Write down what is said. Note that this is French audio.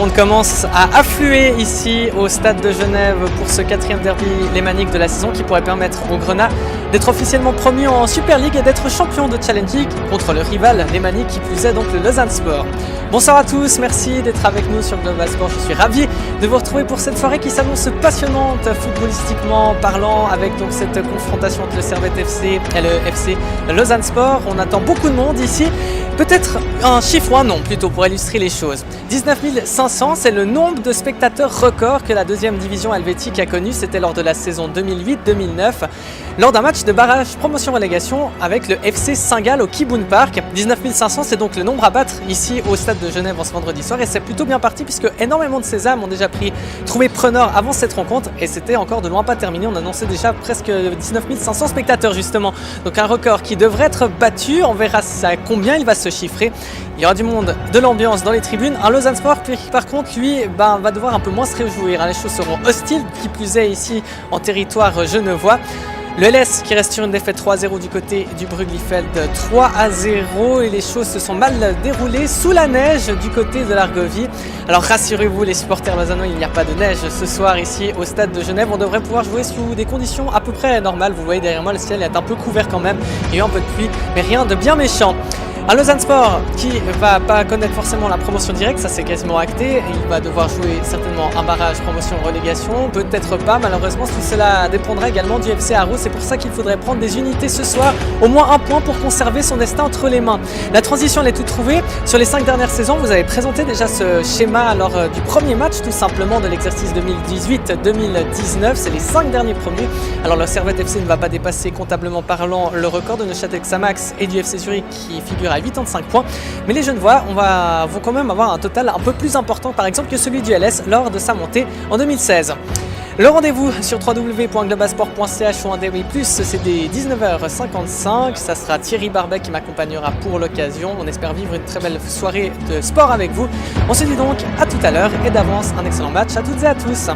monde commence à affluer ici au stade de Genève pour ce 4e derby lémanique de la saison qui pourrait permettre aux Grenats d'être officiellement promus en Super League et d'être champion de Challenge League contre le rival lémanique qui plus est donc le Lausanne Sport. Bonsoir à tous, merci d'être avec nous sur Global Sport. Je suis ravi de vous retrouver pour cette soirée qui s'annonce passionnante footballistiquement parlant avec donc cette confrontation entre le Servette FC et le FC Lausanne Sport. On attend beaucoup de monde ici. Peut-être un chiffre ou un nom plutôt pour illustrer les choses. 19 500, c'est le nombre de spectateurs record que la deuxième division helvétique a connu. C'était lors de la saison 2008-2009, lors d'un match de barrage promotion-relégation avec le FC Saint-Gall au Kiboun Park. 19 500, c'est donc le nombre à battre ici au stade de Genève en ce vendredi soir. Et c'est plutôt bien parti puisque énormément de sésames ont déjà trouvé preneur avant cette rencontre. Et c'était encore de loin pas terminé. On annonçait déjà presque 19 500 spectateurs justement. Donc un record qui devrait être battu. On verra à combien il va se chiffrer. Il y aura du monde, de l'ambiance dans les tribunes. Un Lausanne Sport qui par contre lui va devoir un peu moins se réjouir. Les choses seront hostiles, qui plus est ici en territoire genevois. Le LS qui reste sur une défaite 3-0 du côté du Brugglifeld 3-0 et les choses se sont mal déroulées sous la neige du côté de l'Argovie. Alors rassurez-vous les supporters lausannois, il n'y a pas de neige ce soir ici au stade de Genève. On devrait pouvoir jouer sous des conditions à peu près normales. Vous voyez derrière moi le ciel est un peu couvert quand même. Il y a eu un peu de pluie mais rien de bien méchant. Un Lausanne Sport qui ne va pas connaître forcément la promotion directe, ça c'est quasiment acté. Il va devoir jouer certainement un barrage promotion-relégation, peut-être pas. Malheureusement, tout cela dépendra également du FC Arrows. C'est pour ça qu'il faudrait prendre des unités ce soir, au moins un point pour conserver son destin entre les mains. La transition, elle est toute trouvée. Sur les 5 dernières saisons, vous avez présenté déjà ce schéma lors du premier match, tout simplement, de l'exercice 2018-2019. C'est les 5 derniers premiers. Alors le Servette FC ne va pas dépasser comptablement parlant le record de Neuchâtel Xamax et du FC Zurich qui figure à 85 points, mais les Genevois vont quand même avoir un total un peu plus important par exemple que celui du LS lors de sa montée en 2016. Le rendez-vous sur www.globalsport.ch ou un DW+, c'est dès 19h55. Ça sera Thierry Barbet qui m'accompagnera pour l'occasion. On espère vivre une très belle soirée de sport avec vous. On se dit donc à tout à l'heure et d'avance un excellent match à toutes et à tous.